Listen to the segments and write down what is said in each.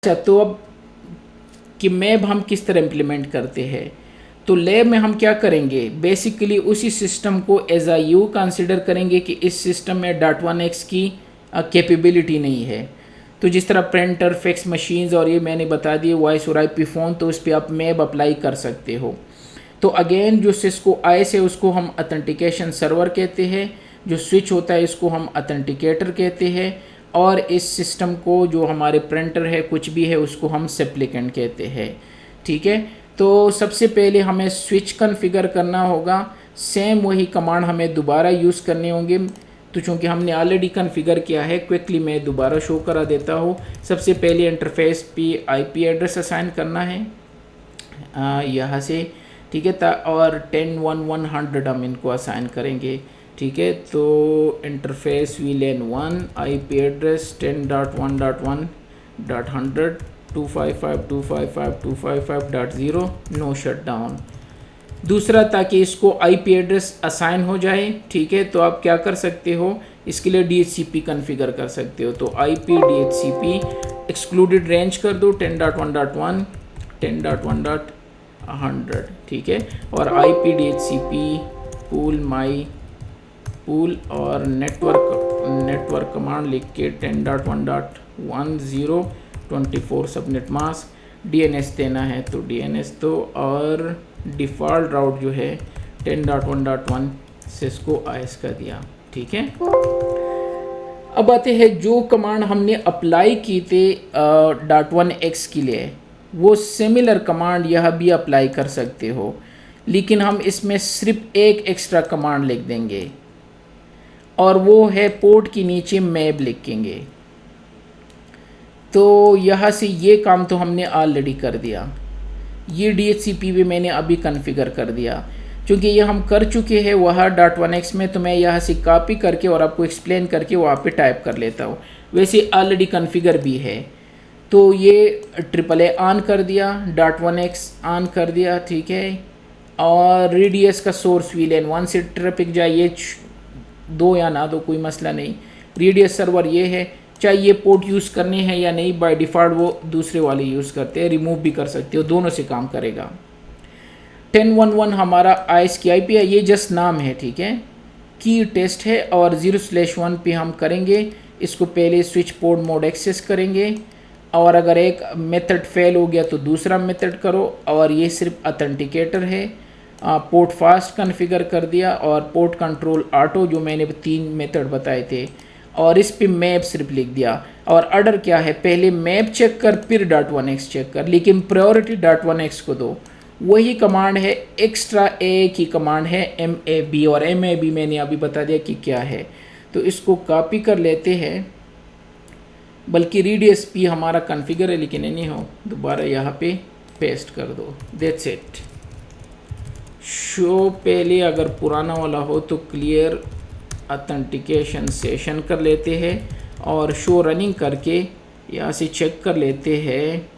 अच्छा, तो अब कि मैप हम किस तरह इम्प्लीमेंट करते हैं, तो लैब में हम क्या करेंगे, बेसिकली उसी सिस्टम को एज आ यू कंसिडर करेंगे कि इस सिस्टम में .1x की कैपेबिलिटी नहीं है। तो जिस तरह प्रिंटर, फैक्स मशीन्स और ये मैंने बता दिए वॉइस और IP फ़ोन, तो उस पर आप मैप अप्लाई कर सकते हो। तो अगेन जो सिस्को आईएस है उसको हम ऑथेंटिकेशन सर्वर कहते हैं, जो स्विच होता है इसको हम ऑथेंटिकेटर कहते हैं, और इस सिस्टम को जो हमारे प्रिंटर है कुछ भी है उसको हम सेप्लिकेंट कहते हैं। ठीक है, तो सबसे पहले हमें स्विच कॉन्फ़िगर करना होगा, सेम वही कमांड हमें दोबारा यूज़ करने होंगे। तो चूँकि हमने ऑलरेडी कॉन्फ़िगर किया है, क्विकली मैं दोबारा शो करा देता हूँ। सबसे पहले इंटरफेस पे IP एड्रेस असाइन करना है यहाँ से, ठीक है, और 10.1.100 हम इनको असाइन करेंगे। ठीक है, तो interface VLAN 1 IP address 10.1.1.100 255.255.255.0 no shutdown. दूसरा, ताकि इसको IP एड्रेस असाइन हो जाए, ठीक है, तो आप क्या कर सकते हो, इसके लिए DHCP कॉन्फ़िगर कर सकते हो। तो IP DHCP एक्सक्लूडेड रेंज कर दो 10.1.1 10.1.100, ठीक है, और IP DHCP पूल माई पूल और नेटवर्क कमांड लिख के 10.1.10 24 सबनेट मास्क DNS देना है तो DNS दो, और डिफ़ॉल्ट राउट जो है 10.1.1 सिस्को आईएस का दिया। ठीक है, अब आते हैं जो कमांड हमने अप्लाई की थे .1x के लिए, वो सिमिलर कमांड यह भी अप्लाई कर सकते हो, लेकिन हम इसमें सिर्फ एक एक्स्ट्रा कमांड लिख देंगे और वो है पोर्ट के नीचे मैप लिखेंगे। तो यहाँ से ये काम तो हमने ऑलरेडी कर दिया, ये DHCP भी मैंने अभी कॉन्फ़िगर कर दिया। क्योंकि ये हम कर चुके हैं वहाँ .1x में, तो मैं यहाँ से कॉपी करके और आपको एक्सप्लेन करके वहाँ पे टाइप कर लेता हूँ। वैसे ऑलरेडी कॉन्फ़िगर भी है, तो ये AAA ऑन कर दिया, .1x ऑन कर दिया, ठीक है, और रेडियस का सोर्स VLAN 1 से ट्रैफिक जाए, ये दो या ना दो कोई मसला नहीं। रेडियस सर्वर ये है, चाहे ये पोर्ट यूज़ करने हैं या नहीं, बाय डिफ़ॉल्ट वो दूसरे वाले यूज़ करते हैं, रिमूव भी कर सकते हो, दोनों से काम करेगा। 10.1.1 हमारा आईएस की IP है, ये जस्ट नाम है, ठीक है, की टेस्ट है, और 0/1 पे हम करेंगे इसको, पहले स्विच पोर्ट मोड एक्सेस करेंगे, और अगर एक मेथड फेल हो गया तो दूसरा मेथड करो, और ये सिर्फ ऑथेंटिकेटर है। पोर्ट फास्ट कॉन्फ़िगर कर दिया, और पोर्ट कंट्रोल ऑटो जो मैंने 3 मेथड बताए थे, और इस पे मैप सिर्फ लिख दिया। और ऑर्डर क्या है, पहले मैप चेक कर फिर .1x चेक कर, लेकिन प्रायोरिटी .1x को दो। वही कमांड है, एक्स्ट्रा एक ही कमांड है MAB, और MAB मैंने अभी बता दिया कि क्या है। तो इसको कॉपी कर लेते हैं, बल्कि RDSP हमारा कॉन्फ़िगर है, लेकिन नहीं हो, दोबारा यहाँ पे पेस्ट कर दो, दैट्स इट। शो पहले अगर पुराना वाला हो तो क्लियर ऑथेंटिकेशन सेशन कर लेते हैं, और शो रनिंग करके यहाँ से चेक कर लेते हैं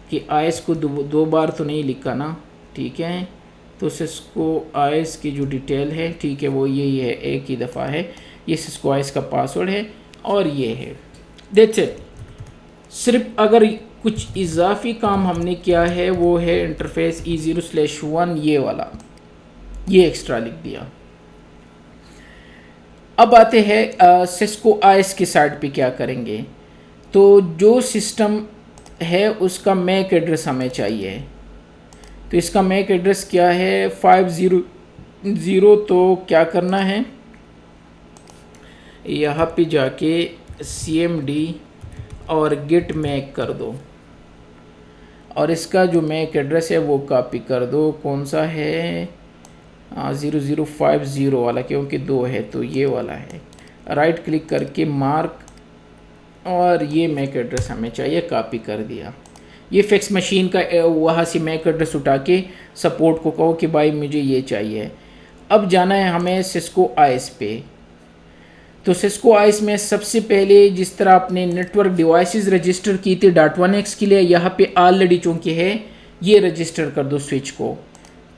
कि आईएस को दो बार तो नहीं लिखा ना, ठीक है। तो सिस्को आईएस की जो डिटेल है, ठीक है, वो यही है, एक ही दफ़ा है, ये सिस्को आईएस का पासवर्ड है और ये है, दैट्स इट। सिर्फ अगर कुछ इजाफी काम हमने किया है वो है इंटरफेस E0/1 ये वाला, ये एक्स्ट्रा लिख दिया। अब आते हैं सिस्को आईएस की साइड पे क्या करेंगे। तो जो सिस्टम है उसका मैक एड्रेस हमें चाहिए, तो इसका मैक एड्रेस क्या है 500। तो क्या करना है, यहाँ पे जाके CMD और git मैक कर दो, और इसका जो मैक एड्रेस है वो कॉपी कर दो। कौन सा है, 0050 वाला, क्योंकि 2 है तो ये वाला है। राइट क्लिक करके मार्क, और ये मैक एड्रेस हमें चाहिए, कॉपी कर दिया। ये फैक्स मशीन का वहाँ से मैक एड्रेस उठा के सपोर्ट को कहो कि भाई मुझे ये चाहिए। अब जाना है हमें सिस्को आईएस पे। तो सिस्को आईएस में सबसे पहले जिस तरह आपने नेटवर्क डिवाइसेस रजिस्टर की थी .1x के लिए, यहाँ पे ऑलरेडी चूँकि है ये रजिस्टर कर दो स्विच को।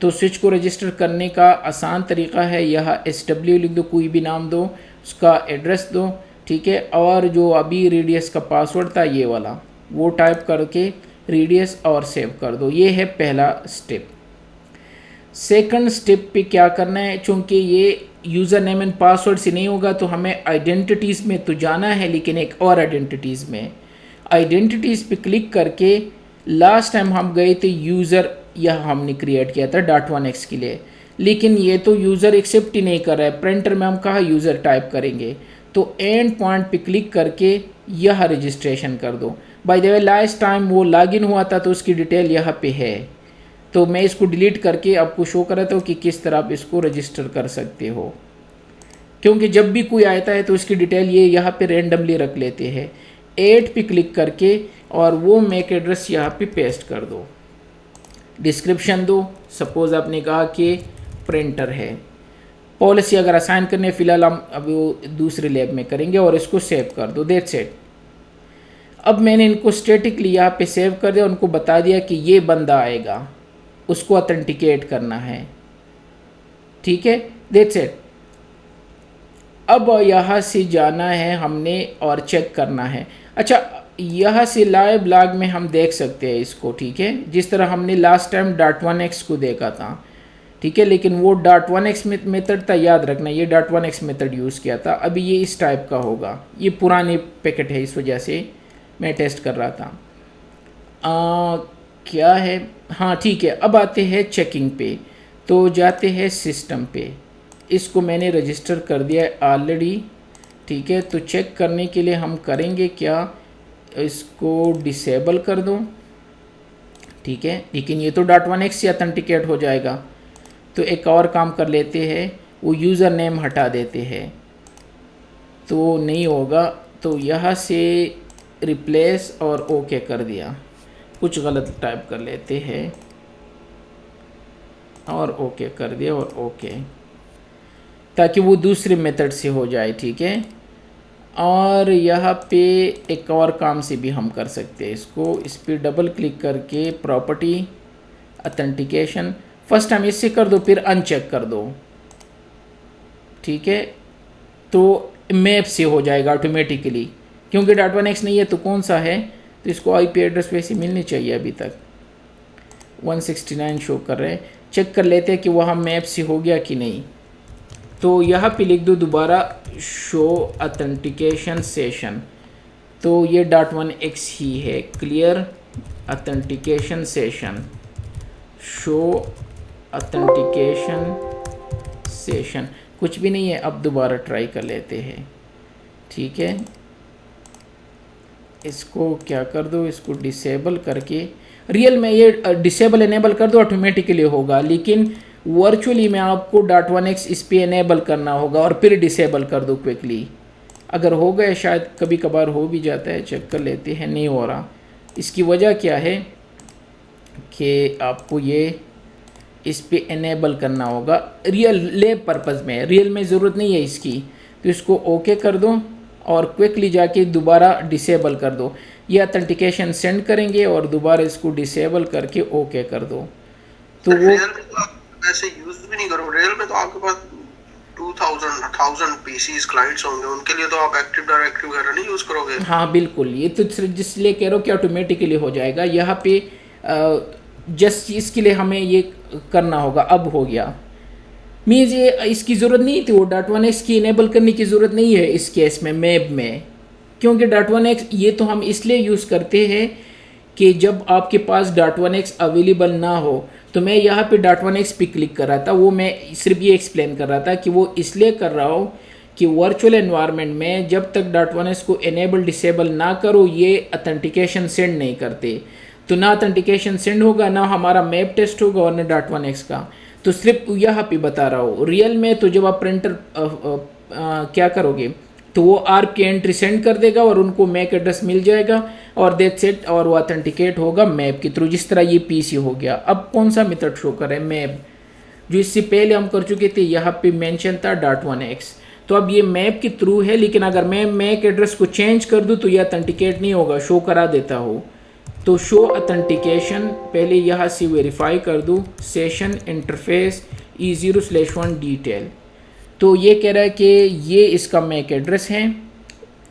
तो स्विच को रजिस्टर करने का आसान तरीका है, यहाँ SW लिख दो, कोई भी नाम दो, उसका एड्रेस दो, ठीक है, और जो अभी रेडियस का पासवर्ड था ये वाला वो टाइप करके रेडियस और सेव कर दो। ये है पहला स्टेप। सेकंड स्टेप पे क्या करना है, चूँकि ये यूज़र नेम एंड पासवर्ड से नहीं होगा तो हमें आइडेंटिटीज़ में तो जाना है, लेकिन एक और आइडेंटिटीज़ में, आइडेंटिटीज़ पे क्लिक करके लास्ट टाइम हम गए थे यूज़र, यह हमने क्रिएट किया था .1x के लिए, लेकिन ये तो यूज़र एक्सेप्ट ही नहीं कर रहा है। प्रिंटर में हम कहाँ यूज़र टाइप करेंगे, तो एंड पॉइंट पे क्लिक करके यह रजिस्ट्रेशन कर दो। By the way last time वो लॉगिन हुआ था तो उसकी डिटेल यहाँ पे है, तो मैं इसको डिलीट करके आपको शो कर रहा था कि किस तरह आप इसको रजिस्टर कर सकते हो, क्योंकि जब भी कोई आता है तो उसकी डिटेल ये यहाँ पे रेंडमली रख लेते हैं। 8 पे क्लिक करके और वो मैक एड्रेस यहाँ पे पेस्ट कर दो, डिस्क्रिप्शन दो। सपोज आपने कहा कि प्रिंटर है, पॉलिसी अगर असाइन करने, फिलहाल हम अभी वो दूसरे लैब में करेंगे, और इसको सेव कर दो। That's it. अब मैंने इनको स्टैटिकली यहाँ पे सेव कर दिया, उनको बता दिया कि ये बंदा आएगा, उसको ऑथेंटिकेट करना है, ठीक है। That's it. अब यहाँ से जाना है हमने और चेक करना है। अच्छा, यहाँ से लाइव लॉग में हम देख सकते हैं इसको, ठीक है, जिस तरह हमने लास्ट टाइम .1x को देखा था, ठीक है, लेकिन वो .1x मेथड था, याद रखना ये .1x मेथड यूज़ किया था। अभी ये इस टाइप का होगा, ये पुराने पैकेट है, इस वजह से मैं टेस्ट कर रहा था। क्या है, हाँ ठीक है। अब आते हैं चेकिंग पे, तो जाते हैं सिस्टम पे, इसको मैंने रजिस्टर कर दिया है ऑलरेडी, ठीक है। तो चेक करने के लिए हम करेंगे क्या, इसको डिसेबल कर दो, ठीक है, लेकिन ये तो .1x से ऑथेंटिकेट हो जाएगा। तो एक और काम कर लेते हैं, वो यूज़र नेम हटा देते हैं, तो नहीं होगा, तो यहाँ से रिप्लेस और ओके कर दिया, कुछ गलत टाइप कर लेते हैं और ओके कर दिया और ओके, ताकि वो दूसरे मेथड से हो जाए, ठीक है। और यहाँ पे एक और काम से भी हम कर सकते हैं इसको, इस पर डबल क्लिक करके प्रॉपर्टी ऑथेंटिकेशन, फर्स्ट टाइम इससे कर दो, फिर अनचेक कर दो, ठीक है। तो मैप से हो जाएगा ऑटोमेटिकली, क्योंकि .1x नहीं है तो कौन सा है, तो इसको आईपी एड्रेस वैसे मिलनी चाहिए। अभी तक 169 शो कर रहे हैं, चेक कर लेते हैं कि वहाँ मैप से हो गया कि नहीं। तो यहाँ पे लिख दो दोबारा शो ऑथेंटिकेशन सेशन, तो ये .1x ही है, clear authentication session, show authentication session, कुछ भी नहीं है। अब दोबारा ट्राई कर लेते हैं, ठीक है। इसको क्या कर दो, इसको डिसेबल करके, रियल में ये डिसेबल इनेबल कर दो, ऑटोमेटिकली होगा, लेकिन वर्चुअली में आपको .1x इस पे इनेबल करना होगा और फिर डिसेबल कर दो क्विकली। अगर हो गया, शायद कभी कभार हो भी जाता है, चेक कर लेते हैं, नहीं हो रहा। इसकी वजह क्या है कि आपको ये इस पे इनेबल करना होगा, रियल लैब पर्पज़ में, रियल में ज़रूरत नहीं है इसकी। तो इसको ओके कर दो और क्विकली जाके दोबारा डिसेबल कर दो। ये ऑथेंटिकेशन सेंड करेंगे और दोबारा इसको डिसेबल करके ओके कर दो। तो वो ऐसे यूज भी नहीं करो, रियल में तो आपके पास 1000 पीसीज क्लाइंट्स होंगे, उनके लिए तो आप एक्टिव डायरेक्टरी वगैरह नहीं यूज करोगे। हाँ बिल्कुल, ये तो जिसलिए कह रहा हूँ कि ऑटोमेटिकली हो जाएगा। यहाँ पे जस्ट इसके लिए हमें ये करना होगा, अब हो गया। मीन्स ये इसकी ज़रूरत नहीं थी, वो .1x की इनेबल करने की ज़रूरत नहीं है इस केस में, मैप में, क्योंकि .1x ये तो हम इसलिए यूज़ करते हैं कि जब आपके पास .1x अवेलेबल ना हो। तो मैं यहाँ पे .1x पे क्लिक कर रहा था, वो मैं सिर्फ ये एक्सप्लेन कर रहा था कि वो इसलिए कर रहा हूँ कि वर्चुअल एनवायरनमेंट में जब तक .1x को इनेबल डिसेबल ना करो, ये ऑथेंटिकेशन सेंड नहीं करते। तो ना ऑथेंटिकेशन सेंड होगा, ना हमारा मैप टेस्ट होगा और ना .1x का। तो सिर्फ यहाँ पे बता रहा हूँ। रियल में तो जब आप प्रिंटर क्या करोगे, तो वो आर्प की एंट्री सेंड कर देगा और उनको मैक एड्रेस मिल जाएगा और दैट्स इट, और वो ऑथेंटिकेट होगा मैप के थ्रू, जिस तरह ये पीसी हो गया। अब कौन सा मेथड शो करें, मैप, जो इससे पहले हम कर चुके थे, यहाँ पे मेंशन था .1x। तो अब ये मैप के थ्रू है, लेकिन अगर मैं मैक एड्रेस को चेंज कर दूँ तो ये ऑथेंटिकेट नहीं होगा, शो करा देता हो। तो शो ऑथेंटिकेशन पहले यहाँ से वेरीफाई कर दूँ, सेशन इंटरफेस E0/1 डिटेल। तो ये कह रहा है कि ये इसका मैक एड्रेस है,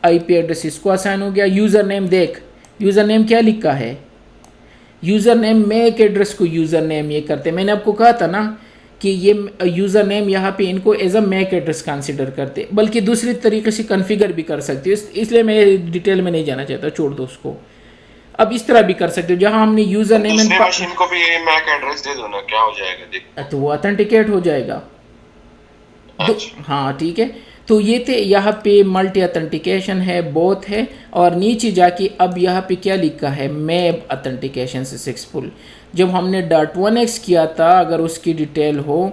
आईपी एड्रेस इसको असाइन हो गया। यूज़र नेम देख, यूज़र नेम क्या लिखा है, यूज़र नेम मैक एड्रेस को यूज़र नेम ये करते हैं। मैंने आपको कहा था ना कि ये यूज़र नेम यहाँ पे इनको as a MAC address consider करते, बल्कि दूसरी तरीके से कॉन्फ़िगर भी कर सकते हो, इसलिए मैं डिटेल में नहीं जाना चाहता, छोड़ दो उसको। अब इस तरह भी कर सकते हो जहाँ हमने यूज़र नेम एंड मशीन को भी ये मैक एड्रेस दे दो ना, क्या हो जाएगा देख, तो वो ऑथेंटिकेट हो जाएगा। हाँ ठीक है, तो ये थे यहाँ पे मल्टी ऑथेंटिकेशन है, बोथ है, और नीचे जाके अब यहाँ पे क्या लिखा है, मैप ऑथेंटिकेशन सक्सेसफुल। जब हमने .1x किया था, अगर उसकी डिटेल हो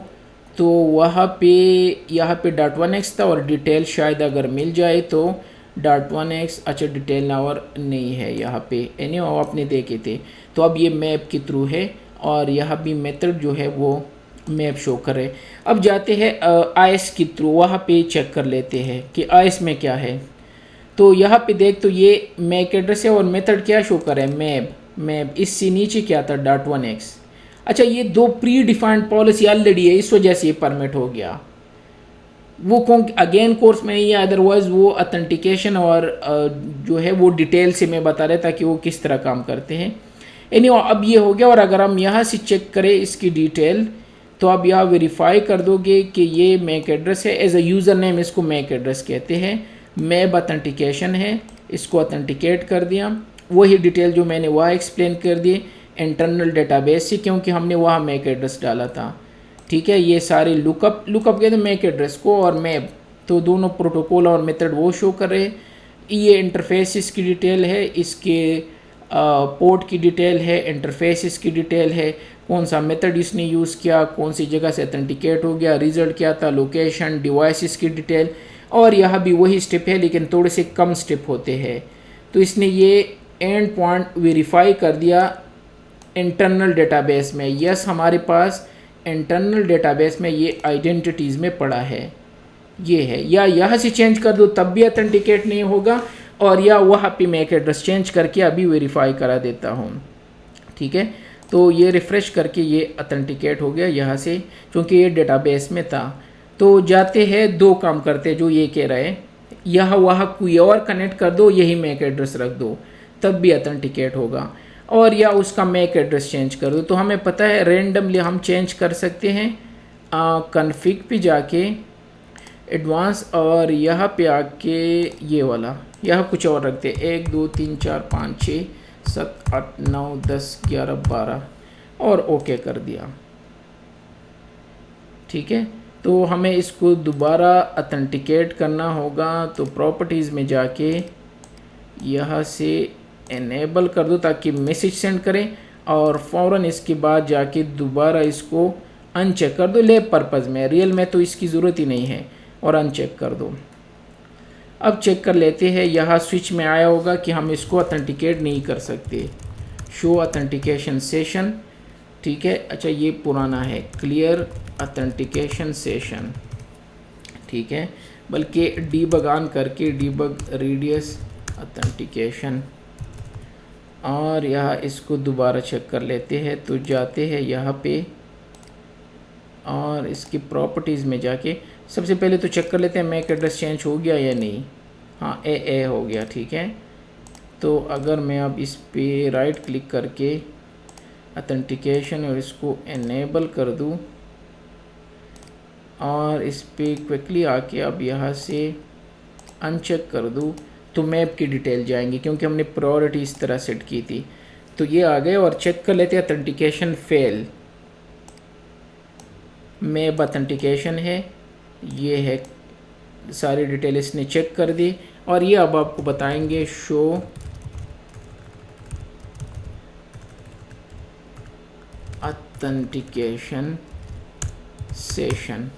तो वहाँ पे यहाँ पे .1x था और डिटेल शायद अगर मिल जाए तो .1x, अच्छा डिटेल नावर नहीं है यहाँ पे, एनी आपने देखे थे। तो अब ये मैप के थ्रू है और यहाँ भी मेथड जो है वो मैप शो करे। अब जाते हैं आईएस के थ्रू, वहाँ पे चेक कर लेते हैं कि आईएस में क्या है। तो यहाँ पे देख, तो ये मैक एड्रेस है और मेथड क्या शो करे, मैप इससे नीचे क्या था .1x। अच्छा, ये दो प्री डिफाइंड पॉलिसी ऑलरेडी है, इस वजह से ये परमिट हो गया। वो कौन अगेन कोर्स में नहीं है, अदरवाइज वो ऑथेंटिकेशन और जो है वो डिटेल से मैं बता रहा था कि वो किस तरह काम करते हैं। अब ये हो गया। और अगर हम यहाँ से चेक करें इसकी डिटेल, तो आप यहाँ वेरीफाई कर दोगे कि ये मैक एड्रेस है, एज अ यूज़र नेम इसको मैक एड्रेस कहते हैं। मैप ऑथेंटिकेशन है, इसको ऑथेंटिकेट कर दिया, वही डिटेल जो मैंने वहाँ एक्सप्लेन कर दी इंटरनल डेटाबेस से, क्योंकि हमने वहाँ मैक एड्रेस डाला था। ठीक है, ये सारे लुकअप कहते हैं मैक एड्रेस को, और मैप तो दोनों प्रोटोकॉल और मेथड वो शो कर रहे हैं। ये इंटरफेस इसकी डिटेल है, इसके पोर्ट की डिटेल है, इंटरफेस इसकी डिटेल है, कौन सा मेथड इसने यूज़ किया, कौन सी जगह से ऑथेंटिकेट हो गया, रिजल्ट क्या था, लोकेशन, डिवाइस की डिटेल। और यहाँ भी वही स्टेप है लेकिन थोड़े से कम स्टेप होते हैं। तो इसने ये एंड पॉइंट वेरीफाई कर दिया इंटरनल डेटाबेस में। यस, हमारे पास इंटरनल डेटाबेस में ये आइडेंटिटीज़ में पड़ा है, ये है। या यहाँ से चेंज कर दो तब भी ऑथेंटिकेट नहीं होगा, और या वहाँ पे मैक एड्रेस चेंज करके अभी वेरीफाई करा देता हूँ। ठीक है, तो ये रिफ़्रेश करके ये ऑथेंटिकेट हो गया यहाँ से, क्योंकि ये डेटाबेस में था। तो जाते हैं, दो काम करते जो ये कह रहे हैं, यहाँ वहाँ कोई और कनेक्ट कर दो, यही मैक एड्रेस रख दो, तब भी ऑथेंटिकेट होगा। और या उसका मैक एड्रेस चेंज कर दो। तो हमें पता है रेंडमली हम चेंज कर सकते हैं। कॉन्फ़िग पे जाके एडवांस, और यहाँ पे आके ये वाला, यहाँ कुछ और रखते हैं, 1 2 3 4 5 6 7 8 9 10 11 12 और ओके कर दिया। ठीक है, तो हमें इसको दोबारा ऑथेंटिकेट करना होगा। तो प्रॉपर्टीज़ में जाके यहाँ से इनेबल कर दो ताकि मैसेज सेंड करें, और फ़ौरन इसके बाद जाके दोबारा इसको अनचेक कर दो लैब पर्पज़ में। रियल में तो इसकी ज़रूरत ही नहीं है, और अनचेक कर दो। अब चेक कर लेते हैं, यहाँ स्विच में आया होगा कि हम इसको ऑथेंटिकेट नहीं कर सकते। शो ऑथेंटिकेशन सेशन, ठीक है, अच्छा ये पुराना है, क्लियर ऑथेंटिकेशन सेशन। ठीक है, बल्कि डीबग ऑन करके डीबग रेडियस ऑथेंटिकेशन, और यहाँ इसको दोबारा चेक कर लेते हैं। तो जाते हैं यहाँ पे और इसकी प्रॉपर्टीज़ में जाके सबसे पहले तो चेक कर लेते हैं मैक एड्रेस चेंज हो गया या नहीं। हाँ, ए हो गया। ठीक है, तो अगर मैं अब इस पे राइट क्लिक करके ऑथेंटिकेशन और इसको इनेबल कर दूँ, और इस पे क्विकली आके अब यहाँ से अनचेक कर दूँ, तो मैप की डिटेल जाएंगी, क्योंकि हमने प्रायोरिटी इस तरह सेट की थी। तो ये आ गए, और चेक कर लेते हैं ऑथेंटिकेशन फेल। मैप ऑथेंटिकेशन है, ये है, सारी डिटेल इसने चेक कर दी। और ये अब आपको बताएंगे शो ऑथेंटिकेशन सेशन।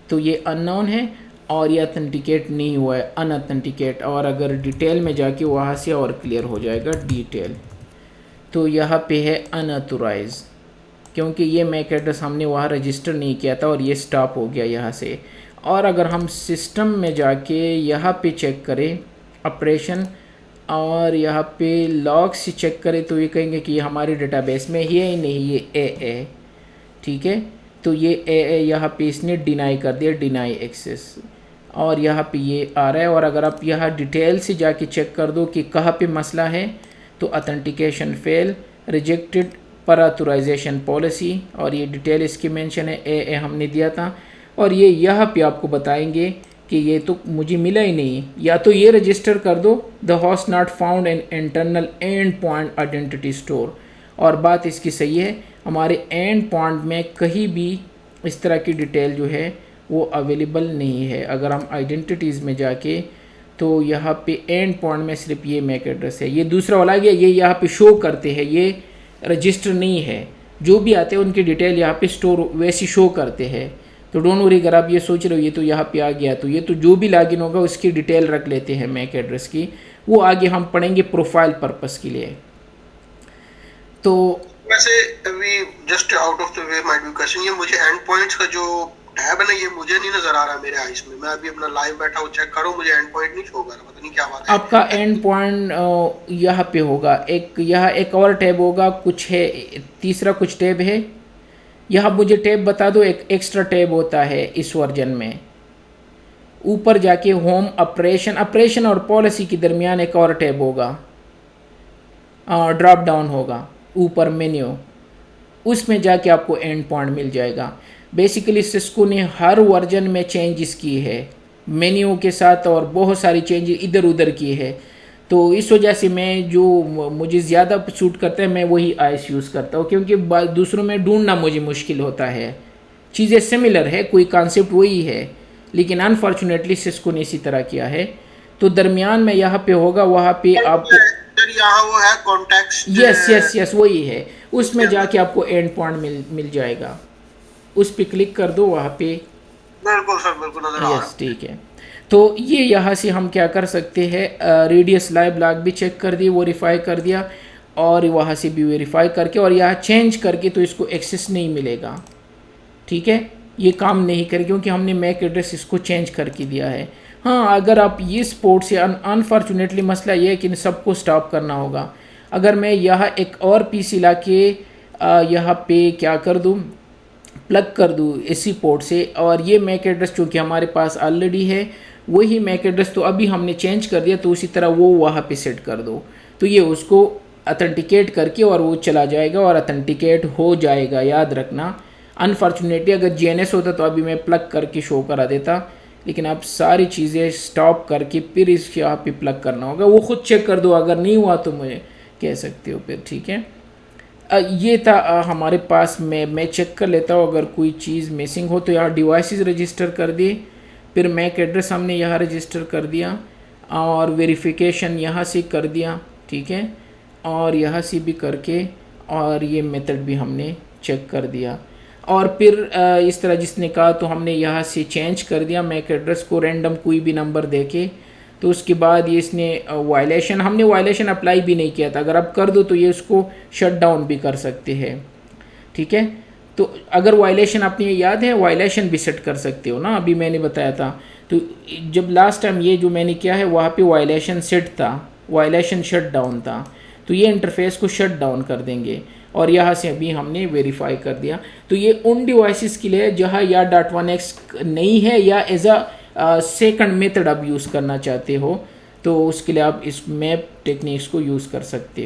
तो ये अननोन है और ये ऑथेंटिकेट नहीं हुआ है, अनऑथेंटिकेट। और अगर डिटेल में जाके वहाँ से और क्लियर हो जाएगा डिटेल। तो यहाँ पे है अनऑथोराइज, क्योंकि ये मैक एड्रेस हमने वहाँ रजिस्टर नहीं किया था और ये स्टॉप हो गया यहाँ से। और अगर हम सिस्टम में जाके यहाँ पे चेक करें ऑपरेशन, और यहाँ पे लॉग से चेक करें, तो ये कहेंगे कि ये हमारे डेटाबेस में ही है ही नहीं, ये ए। ठीक है, तो ये ए यहाँ पे इसने डिनाई कर दिया, डिनाई एक्सेस, और यहाँ पे ये आ रहा है। और अगर आप यहाँ डिटेल से जाके चेक कर दो कि कहाँ पे मसला है, तो ऑथेंटिकेशन फेल, रिजेक्टेड पर ऑथराइजेशन पॉलिसी, और ये डिटेल इसकी मेंशन है, ए हमने दिया था। और ये यहाँ पे आपको बताएंगे कि ये तो मुझे मिला ही नहीं, या तो ये रजिस्टर कर दो the host not found in internal and point identity store. और बात इसकी सही है, हमारे एंड पॉइंट में कहीं भी इस तरह की डिटेल जो है वो अवेलेबल नहीं है। अगर हम आइडेंटिटीज़ में जाके तो यहाँ पे एंड पॉइंट में सिर्फ ये मैक एड्रेस है, ये दूसरा वाला गया, ये यहाँ पे शो करते हैं, ये रजिस्टर नहीं है। जो भी आते हैं उनकी डिटेल यहाँ पे स्टोर वैसी शो करते हैं। तो डोंट वरी, अगर आप ये सोच रहे हो ये तो यहाँ पे आ गया, तो ये तो जो भी लॉगिन होगा उसकी डिटेल रख लेते हैं मैक एड्रेस की, वो आगे हम पढ़ेंगे प्रोफाइल पर्पस के लिए। तो वैसे अभी just out of the way might be question, ये मुझे एंड पॉइंट्स का जो टैब है ना, ये मुझे नहीं नजर आ रहा मेरे आईज में। मैं अभी अपना लाइव बैठा हूँ, चेक करो, मुझे एंड पॉइंट नहीं शो कर रहा, पता नहीं क्या बात है। आपका एंड पॉइंट यहाँ पे होगा, एक यहाँ एक और टैब होगा, कुछ है तीसरा कुछ टैब है यहाँ, मुझे टैब बता दो। एक एक्स्ट्रा टैब होता है इस वर्जन में, ऊपर जाके होम, ऑपरेशन और पॉलिसी के दरमियान एक और टैब होगा, ड्रॉप डाउन होगा ऊपर मेन्यू, उसमें जाके आपको एंड पॉइंट मिल जाएगा। बेसिकली सिस्को ने हर वर्जन में चेंजेस की है मेन्यू के साथ, और बहुत सारी चेंजेस इधर उधर की है। तो इस वजह से मैं जो मुझे ज़्यादा सूट करता है मैं वही आइस यूज़ करता हूँ, क्योंकि दूसरों में ढूंढना मुझे मुश्किल होता है। चीज़ें सिमिलर है, कोई कॉन्सेप्ट वही है, लेकिन अनफॉर्चुनेटली सिस्को ने इसी तरह किया है। तो दरमियान में यहाँ पे होगा, वहाँ पे आपको यहाँ वो है कॉन्टेक्स्ट, यस वही है, उसमें जाके आपको एंड पॉइंट मिल जाएगा, उस पर क्लिक कर दो, वहाँ पे बिल्कुल सर, बिल्कुल नजर आ रहा है। यस ठीक है। तो ये यहाँ से हम क्या कर सकते हैं, रेडियस लाइव लॉग भी चेक कर दिए, वेरीफाई कर दिया, और वहाँ से भी वेरीफाई करके, और यहाँ चेंज करके तो इसको एक्सेस नहीं मिलेगा। ठीक है, ये काम नहीं करे क्योंकि हमने मैक एड्रेस इसको चेंज करके दिया है। हाँ, अगर आप ये स्पोर्ट से अनफॉर्चुनेटली मसला ये है कि इन सबको स्टॉप करना होगा। अगर मैं यहाँ एक और पीसी ला के यहाँ पे क्या कर दूँ, प्लग कर दूँ इसी पोर्ट से, और ये मैक एड्रेस चूँकि हमारे पास ऑलरेडी है, वही मैक एड्रेस तो अभी हमने चेंज कर दिया, तो उसी तरह वो वहाँ पे सेट कर दो, तो ये उसको अथेंटिकेट करके और वो चला जाएगा और अथेंटिकेट हो जाएगा। याद रखना, अनफॉर्चुनेटली अगर जीएनएस होता तो अभी मैं प्लग करके शो करा देता, लेकिन आप सारी चीज़ें स्टॉप करके फिर इस यहाँ पे प्लग करना होगा। वो खुद चेक कर दो, अगर नहीं हुआ तो मुझे कह सकते हो फिर। ठीक है, ये था हमारे पास। मैं चेक कर लेता हूँ अगर कोई चीज़ मिसिंग हो तो। यहाँ डिवाइसेस रजिस्टर कर दिए, फिर मैक एड्रेस हमने यहाँ रजिस्टर कर दिया, और वेरिफिकेशन यहाँ से कर दिया। ठीक है, और यहाँ से भी करके, और ये मेथड भी हमने चेक कर दिया, और फिर इस तरह जिसने कहा तो हमने यहाँ से चेंज कर दिया मैक एड्रेस को, रैंडम कोई भी नंबर देके। तो उसके बाद ये इसने वायलेशन, हमने वायलेशन अप्लाई भी नहीं किया था, अगर आप कर दो तो ये उसको शट डाउन भी कर सकते हैं। ठीक है, तो अगर वायलेशन आपने याद है, वायलेशन भी सेट कर सकते हो ना, अभी मैंने बताया था। तो जब लास्ट टाइम ये जो मैंने किया है वहाँ पे वायलेशन सेट था, वायलेशन शट डाउन था, तो ये इंटरफेस को शट डाउन कर देंगे। और यहाँ से अभी हमने वेरीफाई कर दिया। तो ये उन डिवाइसेस के लिए जहाँ या .1x नहीं है, या एज अ सेकंड मेथड आप यूज़ करना चाहते हो, तो उसके लिए आप इस मैप टेक्निक्स को यूज़ कर सकते हो।